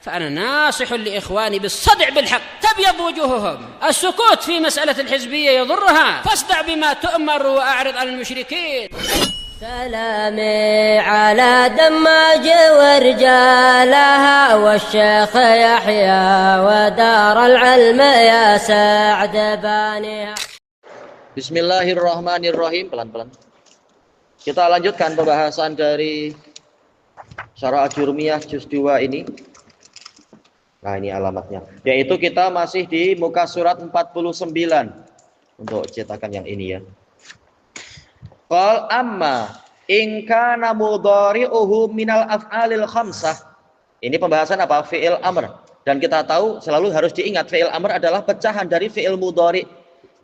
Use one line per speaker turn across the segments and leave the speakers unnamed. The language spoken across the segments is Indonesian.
فأنا ناصح لإخواني بالصدع بالحق تبيض وجوههم. السكوت في مسألة الحزبية يضرها، فاصدع بما تؤمر وأعرض عن المشركين.
سلامي على دماج ورجالها والشيخ يحيى ودار العلم يا سعد بانيها.
Bismillahirrahmanirrahim. Pelan-pelan. Kita lanjutkan pembahasan dari Syarah Ajurumiyah juz 2 ini. Nah, ini alamatnya. Yaitu kita masih di muka surat 49 untuk cetakan yang ini ya. Qal amma in kana mudhari'uhu minal af'alil khamsah. Ini pembahasan apa? Fi'il amr. Dan kita tahu selalu harus diingat fi'il amr adalah pecahan dari fi'il mudhari'.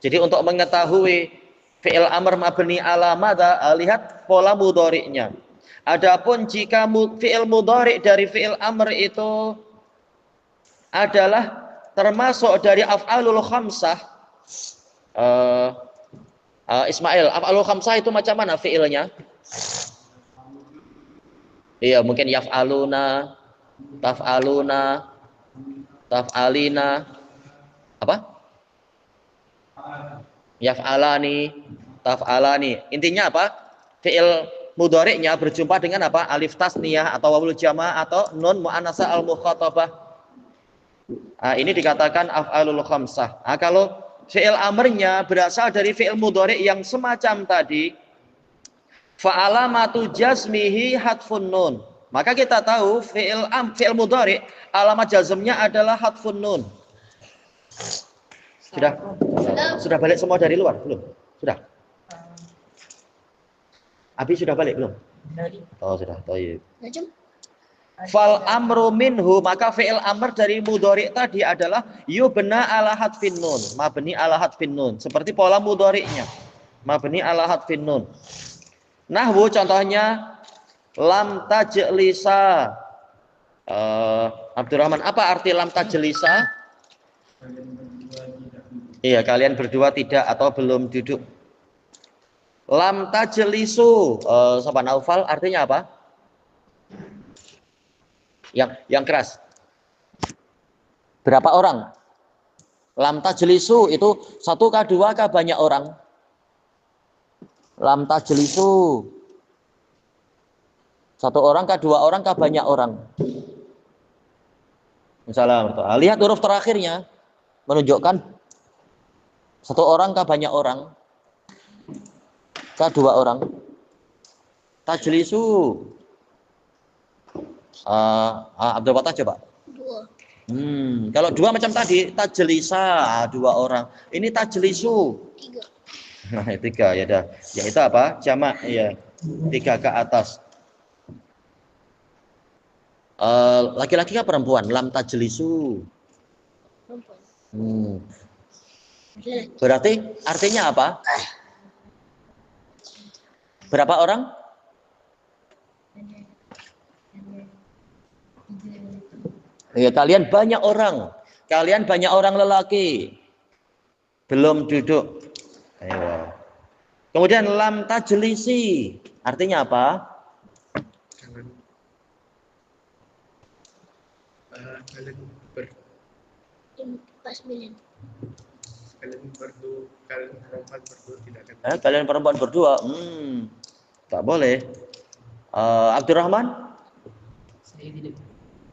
Jadi untuk mengetahui fi'il amr mabni ala madza, lihat pola mudhari'nya. Adapun jika fi'il mudhari' dari fi'il amr itu adalah termasuk dari af'alul khamsah, Ismail, af'alul khamsah itu macam mana fi'ilnya? Iya, mungkin yaf'aluna, taf'aluna, taf'alina, apa? Yaf'alani, taf'alani. Intinya apa? Fi'il mudhari'nya berjumpa dengan apa? Alif tasniyah atau wawul jama' atau nun muannasah al-mukhatabah. Nah, ini dikatakan af'alul khamsah. Nah, kalau fi'il amrnya berasal dari fi'il mudhari' yang semacam tadi, fa'alamatu jazmihi hadfun nun. Maka kita tahu fi'il mudhari' alamat jazmnya adalah hadfun nun. Sudah balik semua dari luar? Belum? Sudah? Abi sudah balik belum? Oh, sudah. Thayyib. Fal amru minhu, maka fi'il amr dari mudhari' tadi adalah yubna ala hadfin nun, mabni ala hadfin nun, seperti pola mudhari'nya, mabni ala hadfin nun. Nahwu contohnya lam tajlisa. Abdurrahman, apa arti lam tajlisa? Iya, kalian berdua tidak atau belum duduk. Lam tajlisu, Sopan Naufal, artinya apa? Yang keras. Berapa orang? Lam tajlisu itu 1 kah 2 kah banyak orang? Lam tajlisu 1 orang kah 2 orang kah banyak orang? Misalnya, lihat huruf terakhirnya menunjukkan 1 orang kah banyak orang? Kah 2 orang? Tajlisu. Abdul Fatah coba. 2. Kalau 2 macam tadi, tajlisa 2 orang. Ini tajlisu 3. Nah, 3 ya dah. Ya itu apa? Jamak ya. 3 ke atas. Laki-laki kah perempuan? Lam tajlisu. Perempuan. Berarti artinya apa? Berapa orang? Ya, kalian banyak orang. Kalian banyak orang lelaki. Belum duduk. Ayo. Kemudian lam tajlisi. Artinya apa? Kalian perempuan berdua. Tak boleh. Abdurrahman?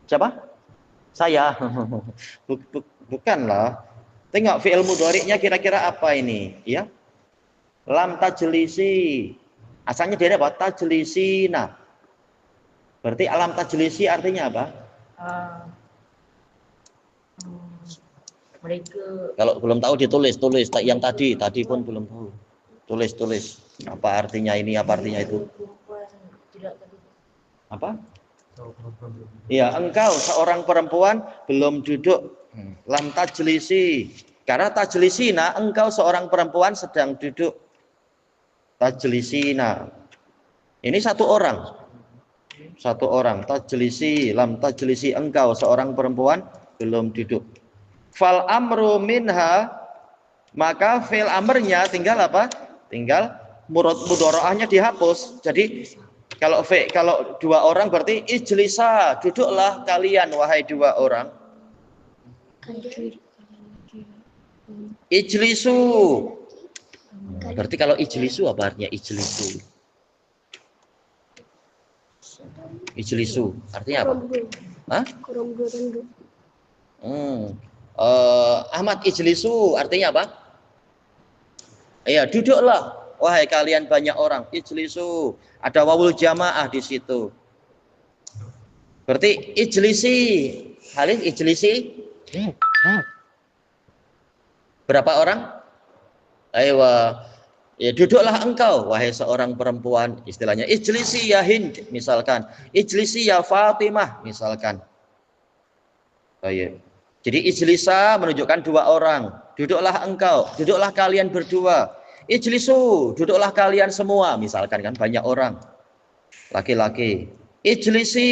Siapa? Saya. Bukanlah. Tengok fi'il mudhari'nya kira-kira apa ini, ya? Lam tajlisi. Asalnya dari apa? Tajlisina. Berarti alam tajlisi artinya apa? Mereka. Kalau belum tahu ditulis, yang tadi pun belum tahu. Tulis. Apa artinya ini, apa artinya itu? Apa? Iya, engkau seorang perempuan belum duduk. Lam tajlisi. Karena tajlisina, engkau seorang perempuan sedang duduk. Tajlisina. Ini 1 orang. 1 orang. Tajlisi, lam tajlisi, engkau seorang perempuan belum duduk. Fal amru minha, maka fi'il amrnya tinggal apa? Tinggal mudhari'ahnya dihapus. Jadi Kalau dua orang berarti ijlisa, duduklah kalian wahai dua orang. Ijlisu. Berarti kalau ijlisu apa artinya ijlisu? Ijlisu artinya apa? Hah? Ahmad, ijlisu artinya apa? Iya, duduklah wahai kalian banyak orang. Ijlisu, ada wawul jamaah di situ. Berarti ijlisi. Halil ijlisi. Berapa orang? Ayo, ya duduklah engkau wahai seorang perempuan, istilahnya ijlisi ya Hind misalkan, ijlisi ya Fatimah misalkan. Ayo. Jadi ijlisa menunjukkan dua orang, duduklah engkau, duduklah kalian berdua. Ijlisu, duduklah kalian semua misalkan kan banyak orang laki-laki. Ijlisi,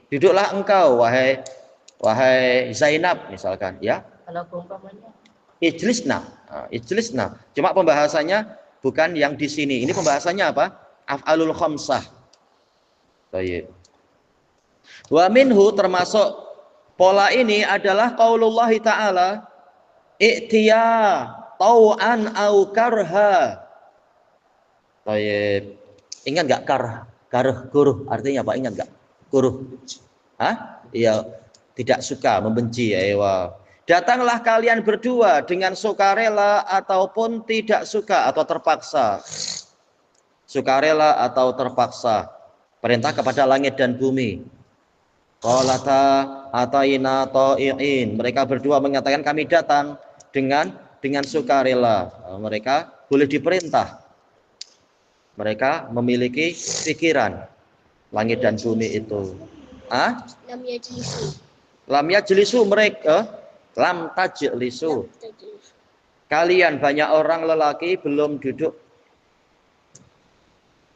duduklah engkau wahai Zainab misalkan ya.
Kalau umpamanya
Ijlisna, ijlisna. Cuma pembahasannya bukan yang di sini. Ini pembahasannya apa? Af'alul khamsah. Baik. Wa minhu termasuk pola ini adalah qaulullah ta'ala i'tiya tau'an au karha. Baik. Ingat enggak kuruh artinya apa? Ingat enggak? Kuruh. Hah? Iya, tidak suka, membenci ya. Datanglah kalian berdua dengan sukarela ataupun tidak suka atau terpaksa. Sukarela atau terpaksa. Perintah kepada langit dan bumi. Qalata ataina ta'iin. Mereka berdua mengatakan kami datang dengan sukarela. Mereka boleh diperintah. Mereka memiliki pikiran langit dan bumi itu. Lam yajlisu mereka. Lam tajlisu. Kalian banyak orang lelaki belum duduk.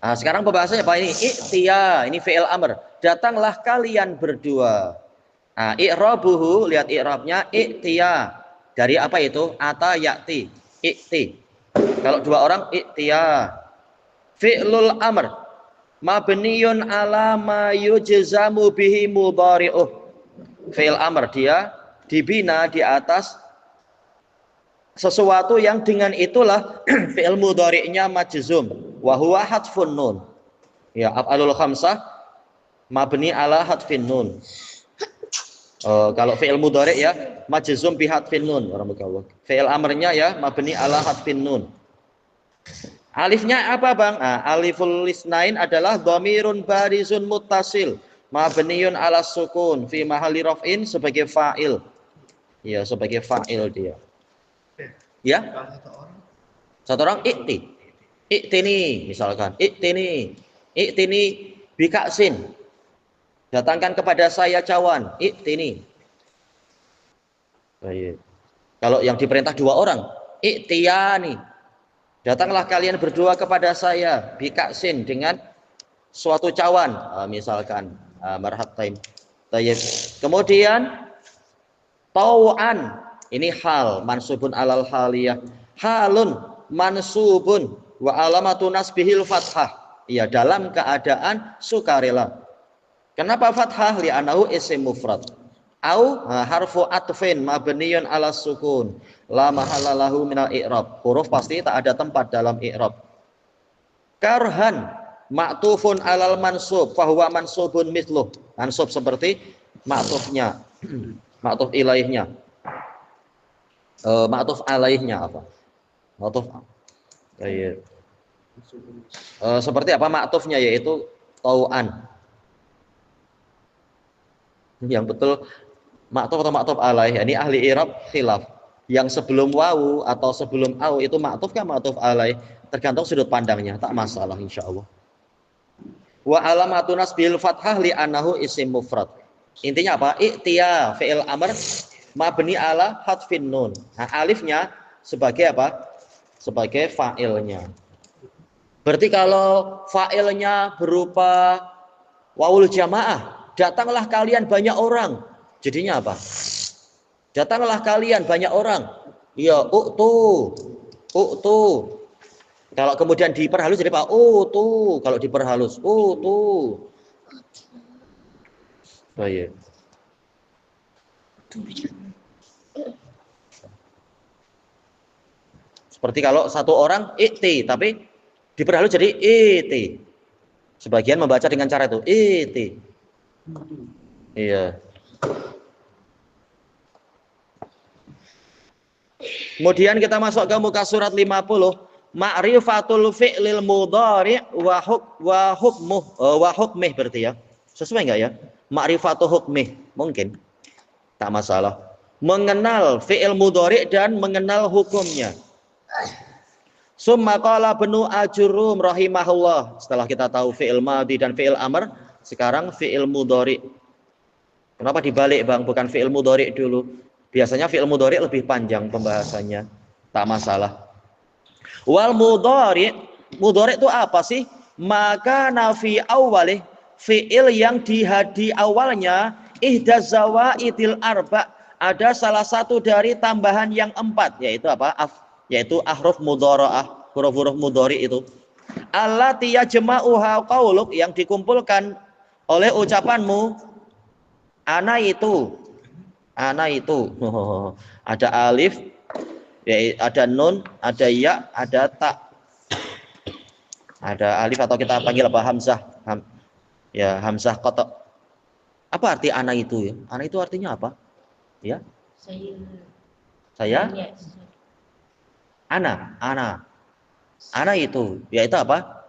Nah, sekarang pembahasannya apa ini? I'tiya, ini fi'il amr. Datanglah kalian berdua. Nah, i'rabuhu, lihat i'rabnya i'tiya. Dari apa itu? Ata ya'ti. I'ti. Kalau dua orang i'tiya. Fi'lul amr. Mabniyun ala ma yujzamu bihi mudhari'uh. Fi'il amr dia dibina di atas sesuatu yang dengan itulah fi'il mudhari'nya majzum wa huwa hadfun nun. Ya, af'alul khamsah mabni ala hadfin nun. Kalau fi'il mudhari' ya majzum bi hadfin nun. Fi'il amrnya ya mabni ala hadfin nun. Alifnya apa, Bang? Aliful lisnain adalah dhamirun barizun muttasil mabniun ala sukun fi mahalli raf'in sebagai fa'il. Ya, sebagai fa'il dia. Ya? Satu orang i'ti. I'tini misalkan. I'tini bikaksin. Datangkan kepada saya cawan. I'tini. Baik. Kalau yang diperintah dua orang, i'tiyani. Datanglah kalian berdua kepada saya bikaksin dengan suatu cawan, misalkan marhabain. Baik. Kemudian tau'an, ini hal mansubun alal haliyah. Halun mansubun wa alamatu nasbihil fathah. Ya, dalam keadaan sukarela. Kenapa fathah? Li'annahu isim mufrad. Au harfu atfin mabniyun ala sukun. La mahallalahu minal i'rab. Huruf pasti tak ada tempat dalam i'rab. Karhan ma'tufun alal mansub fahuwa mansubun mithluh. Mansub seperti ma'tufnya. Ma'tuf ilaihnya. Ma'tuf alaihnya apa? Ma'tuf. Seperti apa ma'tufnya, yaitu tau'an. Yang betul ma'tuf atau ma'tuf alaih. Ini ahli i'rab khilaf. Yang sebelum wawu atau sebelum au itu ma'tuf kan ma'tuf alaih. Tergantung sudut pandangnya, tak masalah insyaallah. Wa alamatu nasbil fathah li'annahu isim mufrad. Intinya apa? I'tiya fi'il amr mabni ala hadfin nun. Nah, alifnya sebagai apa? Sebagai fa'ilnya. Berarti kalau fa'ilnya berupa wawul jamaah, datanglah kalian banyak orang. Jadinya apa? Datanglah kalian banyak orang. Ya, uktu. Kalau kemudian diperhalus jadi apa? Oh tuh, kalau diperhalus. Oh tuh. Oh iya. Seperti kalau satu orang it, tapi diperhalus jadi it. Sebagian membaca dengan cara itu it. Iya. Kemudian kita masuk ke muka surat 50. Ma'rifatul fi'lil mudhari' wa hukmih berarti ya. Sesuai enggak ya? Ma'rifatu hukmih. Mungkin. Tak masalah. Mengenal fi'il mudhari' dan mengenal hukumnya. Summa qala Ibnu Ajurrum rahimahullah. Setelah kita tahu fi'il madhi dan fi'il amr, sekarang fi'il mudhari'. Kenapa dibalik, Bang? Bukan fi'il mudhari' dulu. Biasanya fi'il mudhari' lebih panjang pembahasannya. Tak masalah. Wal mudhari' itu apa sih? Maka nafi awalih, fi'il yang di awalnya ihdaz zawaidil arba', ada salah satu dari tambahan yang 4, yaitu apa? Yaitu ahruf mudhara'ah, huruf-huruf mudhari' itu. Allati yajma'uha qauluk, yang dikumpulkan oleh ucapanmu ana itu. Ada alif, ya, ada nun, ada ya, ada ta. Ada alif atau kita panggil apa? Hamzah. Ya, hamzah qata'. Apa arti ana itu ya? Ana itu artinya apa? Ya? Saya? Ana. Ana itu, yaitu apa?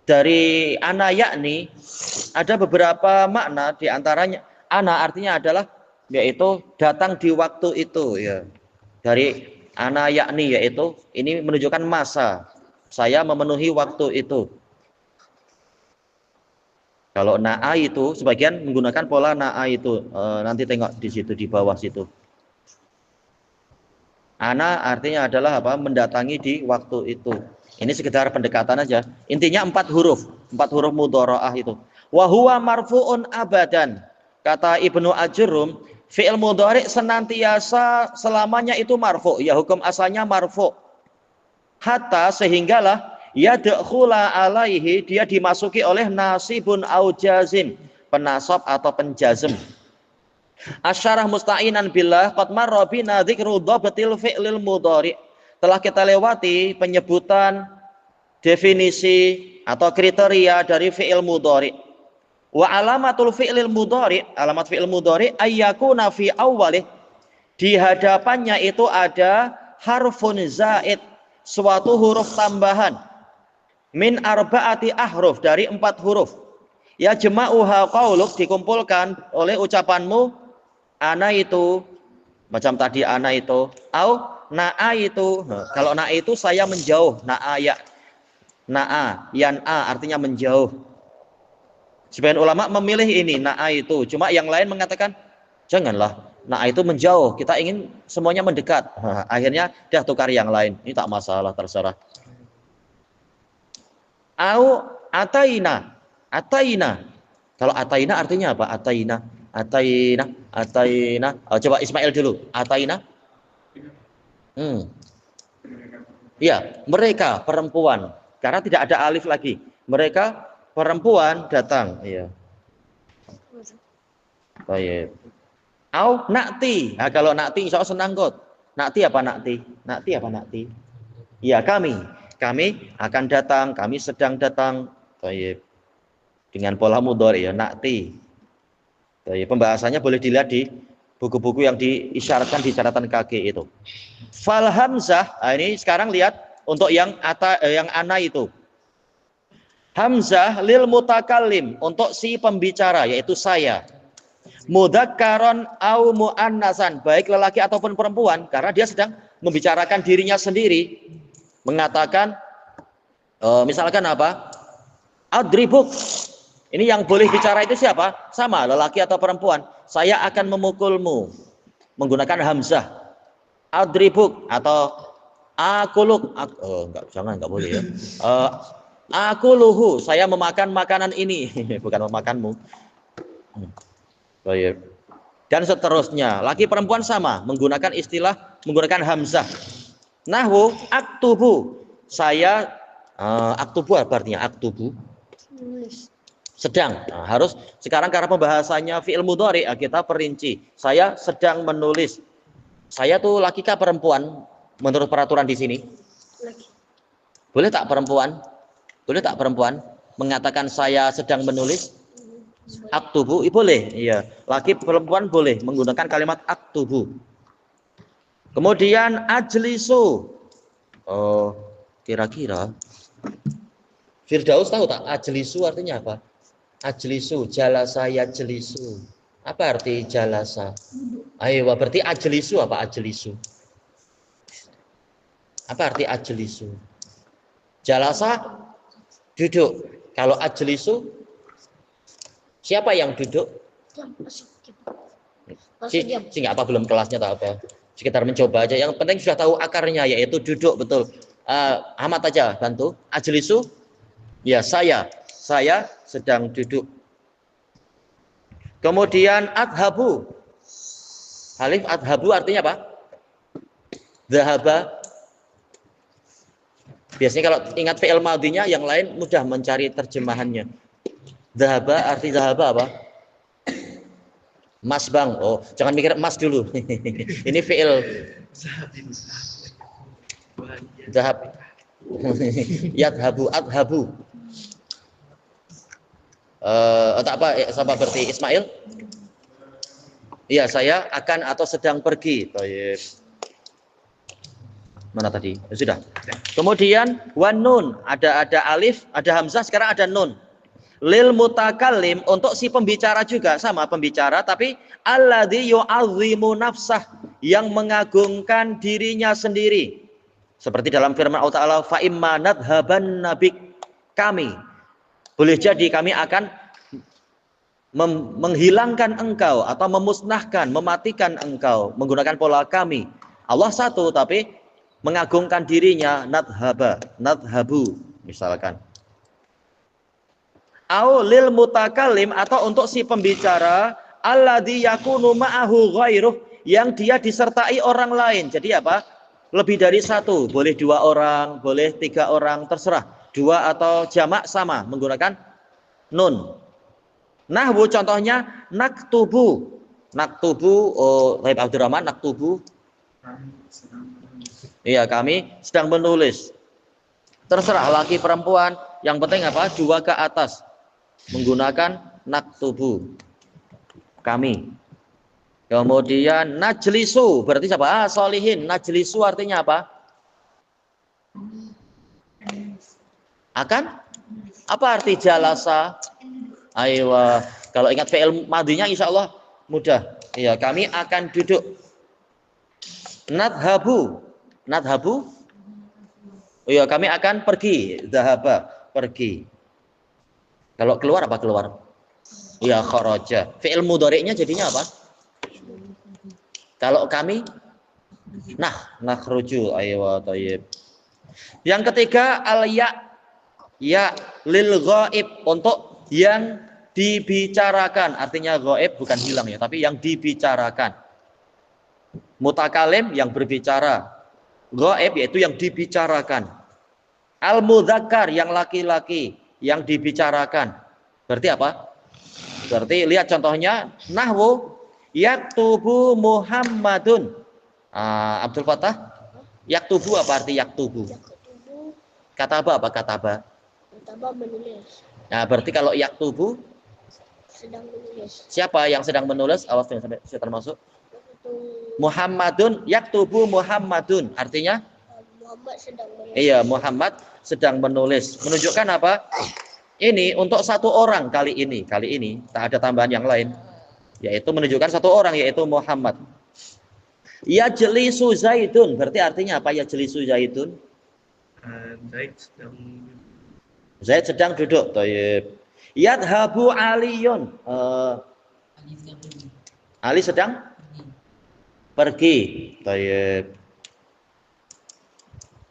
Dari ana yakni ada beberapa makna, di antaranya ana artinya adalah yaitu datang di waktu itu ya. Dari ana yakni yaitu ini menunjukkan masa. Saya memenuhi waktu itu. Kalau na'a itu sebagian menggunakan pola na'a itu. Nanti tengok di situ di bawah situ. Ana artinya adalah apa? Mendatangi di waktu itu. Ini sekedar pendekatan aja. Intinya 4 huruf mudhara'ah itu. Wa huwa marfu'un abadan. Kata Ibnu Ajurrum, fi'il mudhari' senantiasa selamanya itu marfu'. Ya, hukum asalnya marfu'. Hatta sehinggalah yadkhula alaihi, dia dimasuki oleh nasibun au jazim, penasab atau penjazm. Asyarah musta'inan billah qad marra bina dzikru dhabtil fi'lil mudhari'. Telah kita lewati penyebutan definisi atau kriteria dari fi'il mudhari'. Wa alamatul fi'lil mudhari', alamat fi'il mudhari' ayyakuna fi awwalih, di hadapannya itu ada harfun zaid, suatu huruf tambahan, min arba'ati ahruf, dari 4 huruf. Ya jama'uha qauluk, dikumpulkan oleh ucapanmu ana itu, macam tadi ana itu, au na'a itu. Kalau na'a itu saya menjauh, na'a ya, na'a yan'a artinya menjauh. Sebagian ulama memilih ini na'a itu, cuma yang lain mengatakan janganlah, na'a itu menjauh, kita ingin semuanya mendekat. Akhirnya dah tukar yang lain. Ini tak masalah, terserah. Au ataina. Kalau ataina artinya apa? Ataina. Coba Ismail dulu. Ataina. Iya, mereka perempuan. Karena tidak ada alif lagi. Mereka perempuan datang. Iya. Baik. Au nakti. Nah, kalau nakti insya Allah senang kot. Nakti apa nakti? Iya, kami akan datang, kami sedang datang. Baik. Dengan pola mudhari ya, nakti. Baik, pembahasannya boleh dilihat di buku-buku yang diisyaratkan di catatan kaki itu. Fal hamzah, nah ini sekarang lihat untuk yang ana itu. Hamzah lil mutakallim, untuk si pembicara yaitu saya. Mudzakkaron au muannasan, baik lelaki ataupun perempuan, karena dia sedang membicarakan dirinya sendiri. Mengatakan misalkan apa? Adribuk. Ini yang boleh bicara itu siapa? Sama, lelaki atau perempuan. Saya akan memukulmu. Menggunakan hamzah. Adribuk atau akuluk. Enggak boleh ya. Akuluhu, saya memakan makanan ini. Bukan memakanmu. Baik. dan seterusnya. Laki perempuan sama, menggunakan menggunakan hamzah. Nahwu aktubu, saya aktubu apa artinya? Aktubu sedang. Nah, harus sekarang karena pembahasannya fi'il mudhari, kita perinci. Saya sedang menulis. Saya tuh laki kah perempuan menurut peraturan di sini? Laki. Boleh tak perempuan? Boleh tak perempuan mengatakan saya sedang menulis? Aktubu, boleh. Iya, laki perempuan boleh menggunakan kalimat aktubu. Kemudian ajlisu. Oh, kira-kira Firdaus tahu tak ajlisu artinya apa? Ajlisu, jalasa yajlisu. Apa arti jalasa? Ayo, berarti ajlisu apa ajlisu? Apa arti ajlisu? Jalasa duduk. Kalau ajlisu siapa yang duduk? Nggak apa belum kelasnya tak apa. Sekitar mencoba aja. Yang penting sudah tahu akarnya yaitu duduk betul. Ahmad aja bantu. Ajlisu. Ya saya sedang duduk. Kemudian adhabu. Alif adhabu artinya apa? Dhahaba. Biasanya kalau ingat fi'il madhinya yang lain mudah mencari terjemahannya. Dhahaba arti dhahaba apa? Mas bang. Oh, jangan mikir emas dulu. Ini fi'il dhahab. Yadhabu adhabu. Tak apa, sama berarti Ismail. Iya, saya akan atau sedang pergi. Baik. Mana tadi? Sudah. Kemudian wan nun, ada alif, ada hamzah, sekarang ada nun. Lil mutakallim, untuk si pembicara juga sama pembicara, tapi alladzi yu'azzimu nafsah, yang mengagungkan dirinya sendiri. Seperti dalam firman Allah Ta'ala, fa imma nadhaban nabik, kami boleh jadi kami akan menghilangkan engkau atau memusnahkan, mematikan engkau menggunakan pola kami. Allah satu tapi mengagungkan dirinya, nadhabu misalkan. Au lil mutakallim, atau untuk si pembicara alladzi yakunu ma'ahu ghairuh, yang dia disertai orang lain. Jadi apa? Lebih dari satu, boleh 2 orang, boleh 3 orang, terserah. 2 atau jamak sama menggunakan nun. Nahwu contohnya naktubu. Naktubu, Taib Abdurrahman, naktubu. Iya, kami sedang menulis. Terserah laki perempuan, yang penting apa? 2 ke atas. Menggunakan naktubu. Kami. Kemudian najlisu, berarti siapa? Solihin. Najlisu artinya apa? Akan? Apa arti jalasa? Ayo, kalau ingat fi'il madhinya insya Allah mudah. Iya, kami akan duduk. Nadhabu. Nadhabu? Iya, kami akan pergi. Dhahaba, pergi. Kalau keluar apa keluar? Iya, kharaja. Fi'il mudhari'nya jadinya apa? Kalau kami nakhruju. Ayo, thayyib. Yang ketiga al-ya. Ya lil ghaib, untuk yang dibicarakan. Artinya ghaib bukan hilang ya, tapi yang dibicarakan. Mutakalim yang berbicara. Ghaib yaitu yang dibicarakan. Al-mudzakkar yang laki-laki yang dibicarakan. Berarti apa? Berarti lihat contohnya nahwu yaktubu Muhammadun. Abdul Fattah, yaktubu apa arti yaktubu? Kataba apa kataba? Kataba menulis. Nah, berarti kalau yaktubu sedang menulis. Siapa yang sedang menulis? Awas sampai saya termasuk. Muhammadun, yaktubu Muhammadun. Artinya? Muhammad sedang menulis. Iya, Muhammad sedang menulis. Menunjukkan apa? Ini untuk 1 orang kali ini. Kali ini tak ada tambahan yang lain. Yaitu menunjukkan 1 orang, yaitu Muhammad. Yajlisu Zaidun. Berarti artinya apa yajlisu Zaidun? Zaid sedang duduk. Thayyib. Yadhabu Aliyun. Ali sedang pergi. Thayyib.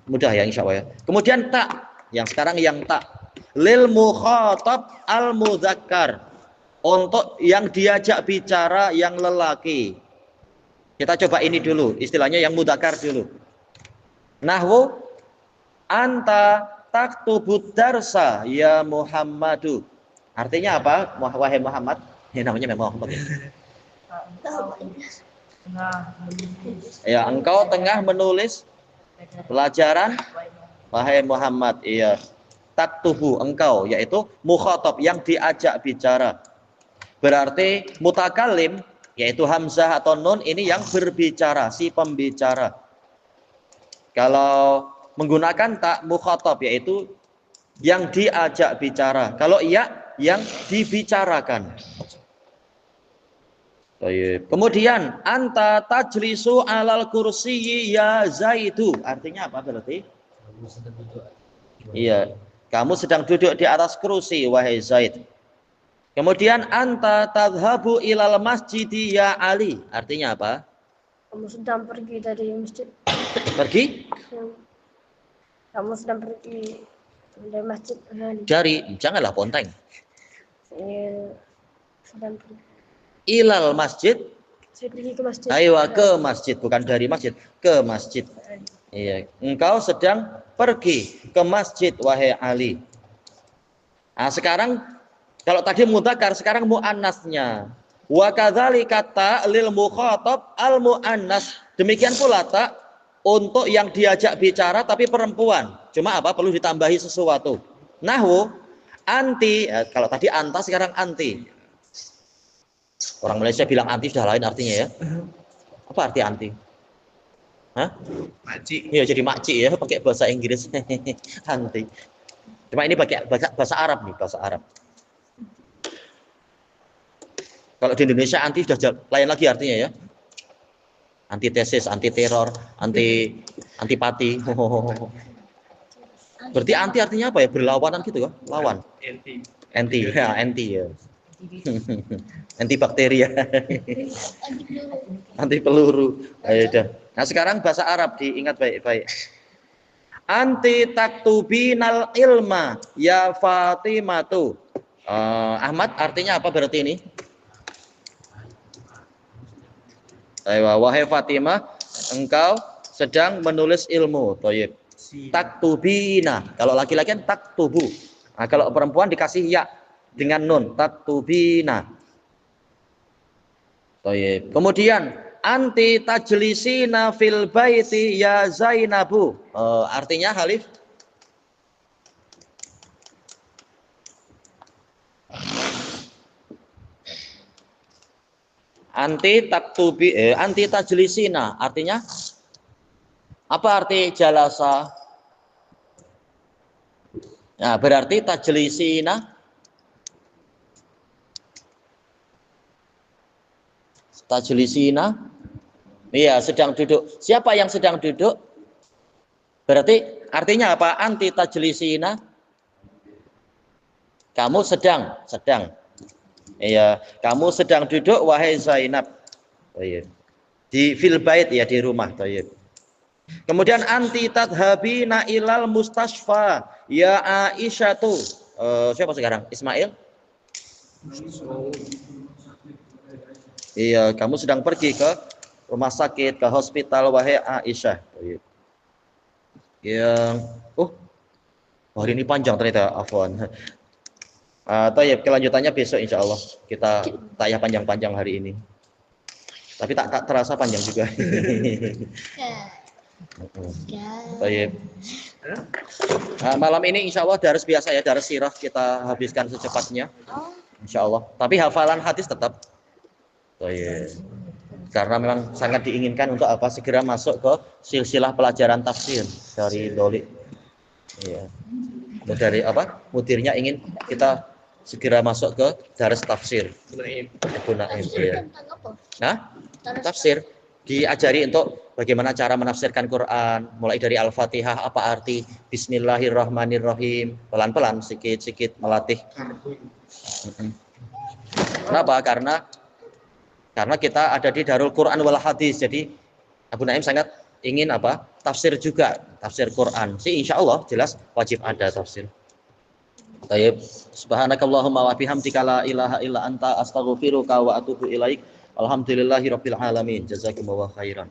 Mudah ya insya Allah ya. Kemudian tak. Yang sekarang yang tak. Lil mukhatab al mudzakkar. untuk yang diajak bicara yang lelaki. Kita coba ini dulu, istilahnya yang mudzakkar dulu. Nahwu anta taktubud darsa ya Muhammadu. Artinya apa? Wahai Muhammad. Ya, namanya memang Muhammad. Ya, engkau tengah menulis pelajaran wahai Muhammad. Iya. Taktubu engkau, yaitu mukhatab yang diajak bicara. Berarti mutakallim, yaitu hamzah atau nun, ini yang berbicara, si pembicara. Kalau menggunakan tak mukhatab, yaitu yang diajak bicara. Kalau iya, yang dibicarakan. Kemudian anta tajlisu alal kursiyyi ya Zaidu. Artinya apa berarti? Iya, kamu sedang duduk di atas kursi wahai Zaid. Kemudian anta tadhhabu ilal masjidi ya Ali. Artinya apa?
Kamu sedang pergi dari masjid.
Pergi?
Kamu sedang pergi dari masjid.
Dari, janganlah ponteng.
Sedang pergi.
Ilal masjid.
Saya pergi ke masjid.
Ayo ke masjid, bukan dari masjid, ke masjid. Iya, engkau sedang pergi ke masjid wahai Ali. Nah, sekarang kalau tadi mudzakkar, sekarang muannasnya. Wa kadzalika ta lil mukhatab al muannas. Demikian pula tak untuk yang diajak bicara tapi perempuan. Cuma apa? Perlu ditambahi sesuatu. Nahwu anti, kalau tadi anta sekarang anti. Orang Malaysia bilang anti sudah lain artinya ya. Apa arti anti? Hah? Makcik. Iya, jadi makcik ya, pakai bahasa Inggris. Anti. Cuma ini pakai bahasa Arab nih, bahasa Arab. Kalau di Indonesia anti sudah lain lagi artinya ya. Antitesis, anti teror, antipati. Berarti anti artinya apa ya? Berlawanan gitu kan? Lawan. Anti. Ya, anti ya. Anti bakteri ya. Anti peluru. Ayo dah. Nah, sekarang bahasa Arab diingat baik-baik. Anti taktubinal ilma ya Fatimatu. Ahmad artinya apa berarti ini? Wahai Fatimah, engkau sedang menulis ilmu. Thayyib. Taktubina. Kalau laki-laki kan taktubu. Nah, kalau perempuan dikasih ya dengan nun, taktubina. Thayyib. Kemudian anti tajlisina fil baiti ya Zainabu. Artinya Halif? Anti tajlisina artinya apa arti jalasa? Nah, berarti tajlisina iya, sedang duduk. Siapa yang sedang duduk? Berarti artinya apa? Anti tajlisina, kamu sedang. Iya, kamu sedang duduk wahai Zainab. Iya. Di fil bait ya, di rumah. Iya. Kemudian anti tadhabina ilal mustasfa ya Aisyatu. Siapa sekarang? Ismail? Iya, kamu sedang pergi ke rumah sakit, ke hospital wahai Aisyah. Yang hari ini panjang ternyata, afwan. Tayyib, kelanjutannya besok insya Allah kita tayang panjang-panjang hari ini. Tapi tak terasa panjang juga. Tayyib. Malam ini insya Allah daras biasa ya, daras sirah kita habiskan secepatnya. Insya Allah. Tapi hafalan hadis tetap. Tayyib. Karena memang sangat diinginkan untuk apa? Segera masuk ke silsilah pelajaran tafsir dari Doli. Iya. Dari apa? Mudirnya ingin kita segera masuk ke daras tafsir. Ibu Naim. Iya. Nah, tafsir diajari untuk bagaimana cara menafsirkan Quran, mulai dari Al-Fatihah, apa arti Bismillahirrahmanirrahim, pelan-pelan, sikit-sikit melatih. Kenapa? Karena kita ada di Darul Quran wal Hadis, jadi Abu Naim sangat ingin apa? Tafsir juga, tafsir Quran. Insya Allah jelas wajib ada tafsir. Taib. Subhanakallahumma wa bihamdika la ilaha illa anta astaghfiruka wa atubu ilaik. Alhamdulillahirabbil alamin. Jazakumullahu khairan.